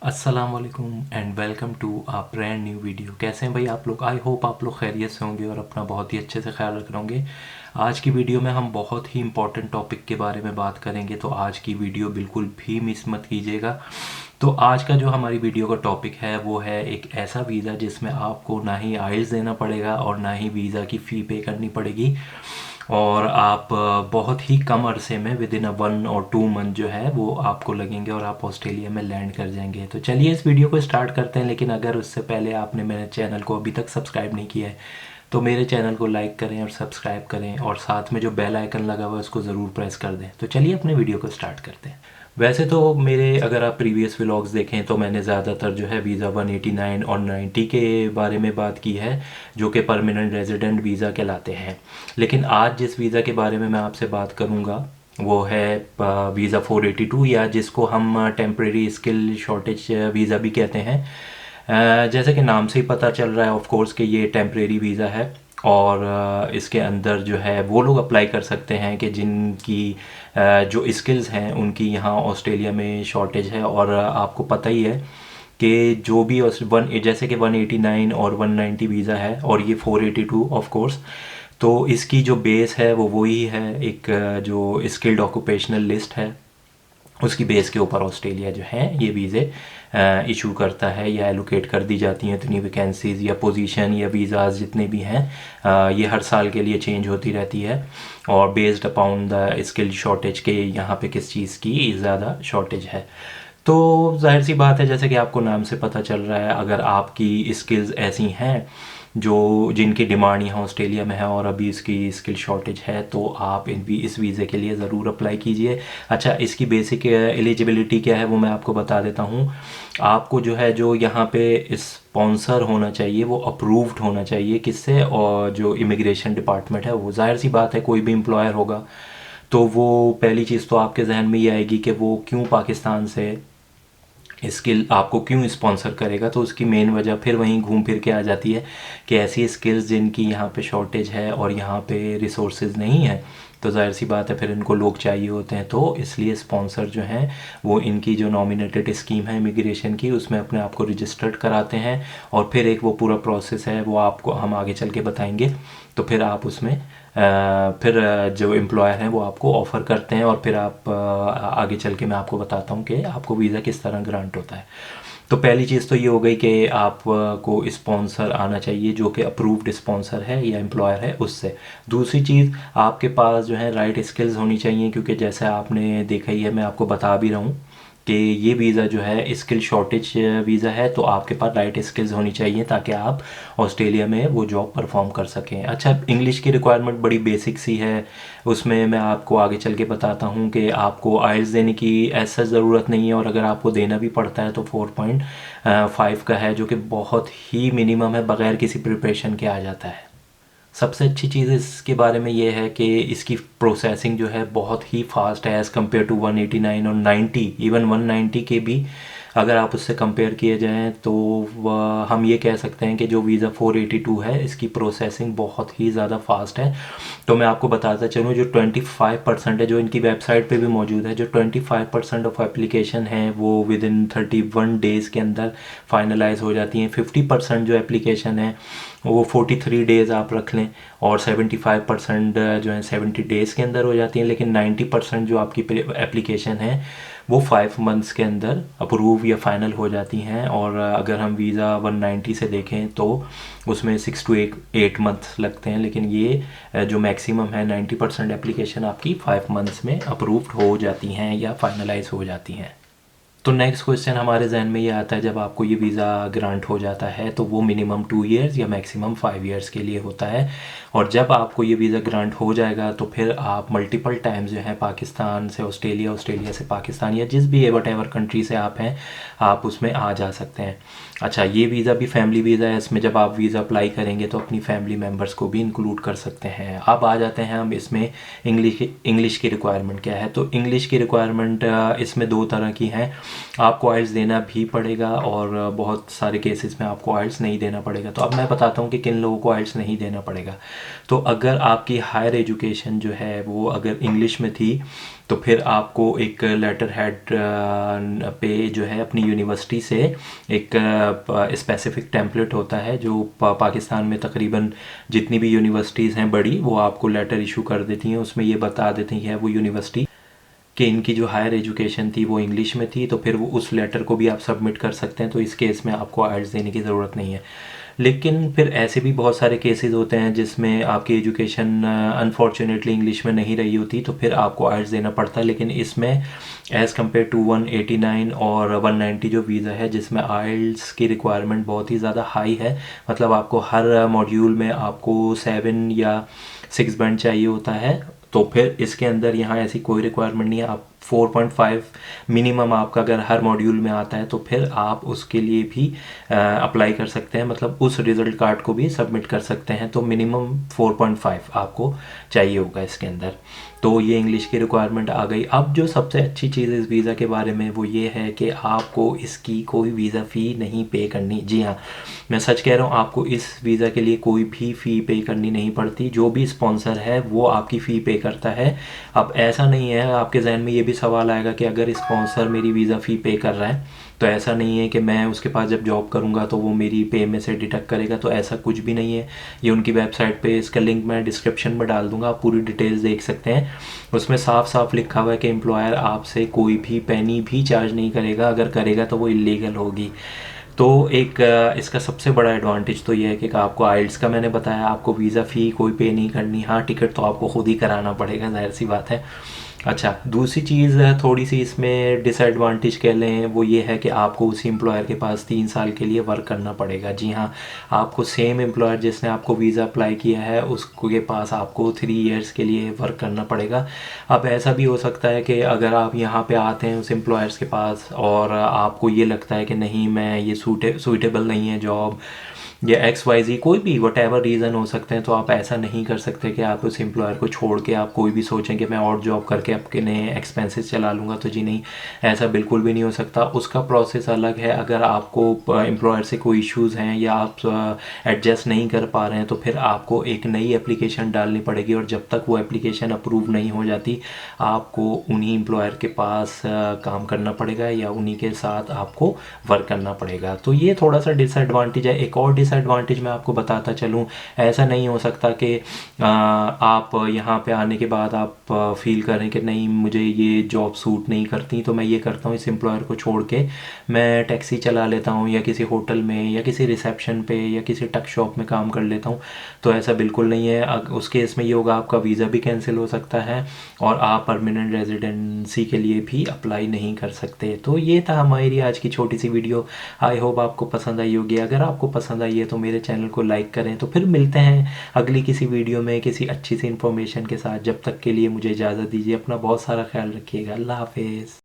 अस्सलामुअलैकुम and welcome to a brand new video. कैसे हैं भाई आप लोग? आई होप आप लोग खैरियत से होंगे और अपना बहुत ही अच्छे से ख्याल रख रहे होंगे। आज की वीडियो में हम बहुत ही इंपॉर्टेंट टॉपिक के बारे में बात करेंगे, तो आज की वीडियो बिल्कुल भी मिस मत कीजिएगा। तो आज का जो हमारी वीडियो का टॉपिक है वो है एक ऐसा वीज़ा जिसमें आपको ना ही आइल्स देना पड़ेगा और ना ही वीज़ा की फ़ी पे करनी पड़ेगी, और आप बहुत ही कम अरसे में विद इन 1 और 2 मंथ जो है वो आपको लगेंगे और आप ऑस्ट्रेलिया में लैंड कर जाएंगे। तो चलिए इस वीडियो को स्टार्ट करते हैं, लेकिन अगर उससे पहले आपने मेरे चैनल को अभी तक सब्सक्राइब नहीं किया है तो मेरे चैनल को लाइक करें और सब्सक्राइब करें, और साथ में जो बेल आइकन लगा हुआ है उसको ज़रूर प्रेस कर दें। तो चलिए अपने वीडियो को स्टार्ट करते हैं। वैसे तो मेरे अगर आप प्रीवियस व्लॉग्स देखें तो मैंने ज़्यादातर जो है वीज़ा 189 और 90 के बारे में बात की है, जो कि परमानेंट रेजिडेंट वीज़ा कहलाते हैं। लेकिन आज जिस वीज़ा के बारे में मैं आपसे बात करूँगा वो है वीज़ा 482, या जिसको हम टेम्प्रेरी स्किल शॉर्टेज वीज़ा भी कहते हैं। जैसे कि नाम से ही पता चल रहा है ऑफ कोर्स कि ये टेम्प्रेरी वीज़ा है, और इसके अंदर जो है वो लोग अप्लाई कर सकते हैं कि जिनकी जो स्किल्स हैं उनकी यहाँ ऑस्ट्रेलिया में शॉर्टेज है। और आपको पता ही है कि जो भी जैसे कि 189 और 190 वीज़ा है और ये 482 ऑफ कोर्स, तो इसकी जो बेस है वो वही है, एक जो स्किल्ड ऑक्यूपेशनल लिस्ट है उसकी बेस के ऊपर ऑस्ट्रेलिया जो है ये वीज़े इशू करता है या एलोकेट कर दी जाती हैं। इतनी वैकेंसीज़ या पोजीशन या वीज़ाज़ जितने भी हैं ये हर साल के लिए चेंज होती रहती है, और based upon the skill shortage के यहाँ पे किस चीज़ की ज़्यादा शॉर्टेज है। तो जाहिर सी बात है, जैसे कि आपको नाम से पता चल रहा है, अगर आपकी स्किल्स ऐसी हैं जो जिनकी डिमांड यहाँ ऑस्ट्रेलिया में है और अभी इसकी स्किल शॉर्टेज है, तो आप इस वीज़े के लिए ज़रूर अप्लाई कीजिए। अच्छा, इसकी बेसिक एलिजिबिलिटी क्या है वो मैं आपको बता देता हूँ। आपको जो है जो यहाँ पे स्पॉन्सर होना चाहिए वो अप्रूव्ड होना चाहिए, किससे? और जो इमिग्रेशन डिपार्टमेंट है वो, जाहिर सी बात है कोई भी एम्प्लॉयर होगा तो वो पहली चीज़ तो आपके जहन में ये आएगी कि वो क्यों पाकिस्तान से स्किल आपको क्यों स्पॉन्सर करेगा। तो उसकी मेन वजह फिर वहीं घूम फिर के आ जाती है कि ऐसी स्किल्स जिनकी यहाँ पे शॉर्टेज है और यहाँ पे रिसोर्सेज नहीं है, तो जाहिर सी बात है फिर इनको लोग चाहिए होते हैं। तो इसलिए स्पॉन्सर जो हैं वो इनकी जो नॉमिनेटेड स्कीम है इमिग्रेशन की उसमें अपने आप को रजिस्टर्ड कराते हैं, और फिर एक वो पूरा प्रोसेस है वो आपको हम आगे चल के बताएंगे। तो फिर आप उसमें फिर जो एम्प्लॉयर हैं वो आपको ऑफ़र करते हैं, और फिर आप आगे चल के मैं आपको बताता हूँ कि आपको वीज़ा किस तरह ग्रांट होता है। तो पहली चीज़ तो ये हो गई कि आपको स्पॉन्सर आना चाहिए जो कि अप्रूव्ड स्पॉन्सर है या एम्प्लॉयर है उससे। दूसरी चीज़, आपके पास जो है राइट स्किल्स होनी चाहिए, क्योंकि जैसे आपने देखा ही है, मैं आपको बता भी रहा हूँ कि ये वीज़ा जो है स्किल शॉर्टेज वीज़ा है, तो आपके पास राइट स्किल्स होनी चाहिए ताकि आप ऑस्ट्रेलिया में वो जॉब परफॉर्म कर सकें। अच्छा, इंग्लिश की रिक्वायरमेंट बड़ी बेसिक सी है, उसमें मैं आपको आगे चल के बताता हूँ कि आपको आइल्स देने की ऐसा ज़रूरत नहीं है, और अगर आपको देना भी पड़ता है तो 4.5 का है, जो कि बहुत ही मिनिमम है, बग़ैर किसी प्रिपरेशन के आ जाता है। सबसे अच्छी चीज़ इसके बारे में ये है कि इसकी प्रोसेसिंग जो है बहुत ही फास्ट है एज़ कम्पेयर टू 189 और 90, इवन 190 के भी अगर आप उससे कंपेयर किए जाएँ तो हम ये कह सकते हैं कि जो वीज़ा 482 है इसकी प्रोसेसिंग बहुत ही ज़्यादा फास्ट है। तो मैं आपको बताता चलूँ, जो 25% है जो इनकी वेबसाइट पे भी मौजूद है, जो 25% ऑफ एप्लीकेशन है वो विद इन 31 डेज़ के अंदर फाइनलाइज हो जाती हैं। 50% जो एप्लीकेशन है वो 43 डेज़ आप रख लें, और 75% जो है 70 डेज़ के अंदर हो जाती हैं। लेकिन 90% जो आपकी एप्लीकेशन है वो 5 मंथ्स के अंदर अप्रूव या फाइनल हो जाती हैं। और अगर हम वीज़ा 190 से देखें तो उसमें 6 to 8 मंथ्स लगते हैं, लेकिन ये जो मैक्सिमम है 90% एप्लीकेशन आपकी 5 मंथ्स में अप्रूव्ड हो जाती हैं या फाइनलाइज हो जाती हैं। तो नेक्स्ट क्वेश्चन हमारे जहन में ये आता है, जब आपको ये वीज़ा ग्रांट हो जाता है तो वो मिनिमम 2 ईयर्स या मैक्सिमम 5 ईयर्स के लिए होता है, और जब आपको ये वीज़ा ग्रांट हो जाएगा तो फिर आप मल्टीपल टाइम्स जो है पाकिस्तान से ऑस्ट्रेलिया, ऑस्ट्रेलिया से पाकिस्तान, या जिस भी वट एवर कंट्री से आप हैं आप उसमें आ जा सकते हैं। अच्छा, ये वीज़ा भी फैमिली वीज़ा है, इसमें जब आप वीज़ा अप्लाई करेंगे तो अपनी फैमिली मेम्बर्स को भी इंक्लूड कर सकते हैं। अब आ जाते हैं हम इसमें इंग्लिश की रिक्वायरमेंट क्या है। तो इंग्लिश की रिक्वायरमेंट इसमें 2 तरह की हैं। आपको आइल्स देना भी पड़ेगा और बहुत सारे केसेस में आपको आइल्स नहीं देना पड़ेगा। तो अब मैं बताता हूँ कि किन लोगों को आइल्स नहीं देना पड़ेगा। तो अगर आपकी हायर एजुकेशन जो है वो अगर इंग्लिश में थी, तो फिर आपको एक लेटर हेड पे जो है अपनी यूनिवर्सिटी से एक स्पेसिफिक टेम्पलेट होता है जो पाकिस्तान में तकरीबन जितनी भी यूनिवर्सिटीज़ हैं बड़ी, वो आपको लेटर इशू कर देती हैं। उसमें ये बता देती है वो यूनिवर्सिटी कि इनकी जो हायर एजुकेशन थी वो इंग्लिश में थी, तो फिर वो उस लेटर को भी आप सबमिट कर सकते हैं। तो इस केस में आपको आइल्स देने की ज़रूरत नहीं है। लेकिन फिर ऐसे भी बहुत सारे केसेस होते हैं जिसमें आपकी एजुकेशन अनफॉर्चुनेटली इंग्लिश में नहीं रही होती, तो फिर आपको आइल्स देना पड़ता है। लेकिन इसमें एज़ कम्पेयर टू 189 और 190 जो वीज़ा है, जिसमें आइल्स की रिक्वायरमेंट बहुत ही ज़्यादा हाई है, मतलब आपको हर मॉड्यूल में आपको 7 या 6 बैंड चाहिए होता है। तो फिर इसके अंदर यहाँ ऐसी कोई रिक्वायरमेंट नहीं है। आप 4.5 मिनिमम आपका अगर हर मॉड्यूल में आता है, तो फिर आप उसके लिए भी अप्लाई कर सकते हैं, मतलब उस रिज़ल्ट कार्ड को भी सबमिट कर सकते हैं। तो मिनिमम 4.5 आपको चाहिए होगा इसके अंदर। तो ये इंग्लिश की रिक्वायरमेंट आ गई। अब जो सबसे अच्छी चीज़ इस वीज़ा के बारे में वो ये है कि आपको इसकी कोई वीज़ा फ़ी नहीं पे करनी। जी हाँ, मैं सच कह रहा हूँ, आपको इस वीज़ा के लिए कोई भी फ़ी पे करनी नहीं पड़ती। जो भी स्पॉन्सर है वो आपकी फ़ी पे करता है। अब ऐसा नहीं है, आपके जहन में ये भी सवाल आएगा कि अगर स्पॉन्सर मेरी वीज़ा फ़ी पे कर रहा है, तो ऐसा नहीं है कि मैं उसके पास जब जॉब करूँगा तो वो मेरी पे में से डिडक्ट करेगा। तो ऐसा कुछ भी नहीं है। ये उनकी वेबसाइट पे, इसका लिंक मैं डिस्क्रिप्शन में डाल दूँगा, आप पूरी डिटेल्स देख सकते हैं। उसमें साफ साफ लिखा हुआ है कि एम्प्लॉयर आपसे कोई भी पेनी भी चार्ज नहीं करेगा, अगर करेगा तो वो इलीगल होगी। तो एक इसका सबसे बड़ा एडवांटेज तो ये है कि आपको आइल्स का मैंने बताया, आपको वीज़ा फ़ी कोई पे नहीं करनी। हाँ, टिकट तो आपको खुद ही कराना पड़ेगा, जाहिर सी बात है। अच्छा, दूसरी चीज़ थोड़ी सी इसमें डिसएडवांटेज कह लें, वो ये है कि आपको उसी एम्प्लॉयर के पास 3 साल के लिए वर्क करना पड़ेगा। जी हाँ, आपको सेम एम्प्लॉयर जिसने आपको वीज़ा अप्लाई किया है उसके पास आपको 3 इयर्स के लिए वर्क करना पड़ेगा। अब ऐसा भी हो सकता है कि अगर आप यहाँ पे आते हैं उस एम्प्लॉयर्स के पास और आपको ये लगता है कि नहीं, मैं ये सूटेबल नहीं है जॉब, या XYZ कोई भी वट एवर रीज़न हो सकते हैं, तो आप ऐसा नहीं कर सकते कि आप उस एम्प्लॉयर को छोड़ के आप कोई भी सोचें कि मैं और जॉब करके अपने एक्सपेंसेस चला लूँगा। तो जी नहीं, ऐसा बिल्कुल भी नहीं हो सकता। उसका प्रोसेस अलग है। अगर आपको एम्प्लॉयर से कोई इश्यूज़ हैं या आप एडजस्ट नहीं कर पा रहे हैं, तो फिर आपको एक नई एप्लीकेशन डालनी पड़ेगी, और जब तक वो एप्लीकेशन अप्रूव नहीं हो जाती, आपको उन्हीं एम्प्लॉयर के पास काम करना पड़ेगा या उन्हीं के साथ आपको वर्क करना पड़ेगा। तो ये थोड़ा सा डिसएडवांटेज है। एक और डिसएडवांटेज मैं आपको बताता चलूँ, ऐसा नहीं हो सकता कि आप यहाँ पे आने के बाद आप फील करें कि नहीं, मुझे ये जॉब सूट नहीं करती, तो मैं ये करता हूँ, इस एम्प्लॉयर को छोड़ के मैं टैक्सी चला लेता हूँ या किसी होटल में या किसी रिसेप्शन पे या किसी टक शॉप में काम कर लेता हूँ। तो ऐसा बिल्कुल नहीं है। उस केस में ये होगा, आपका वीज़ा भी कैंसिल हो सकता है और आप परमानेंट रेजिडेंसी के लिए भी अप्लाई नहीं कर सकते। तो ये था हमारी आज की छोटी सी वीडियो। आई होप आपको पसंद आई होगी। अगर आपको पसंद आई है तो मेरे चैनल को लाइक करें। तो फिर मिलते हैं अगली किसी वीडियो में किसी अच्छी सी इन्फॉर्मेशन के साथ। जब तक के लिए मुझे इजाज़त दीजिए। अपना बहुत सारा ख्याल रखिएगा। अल्लाह हाफिज़।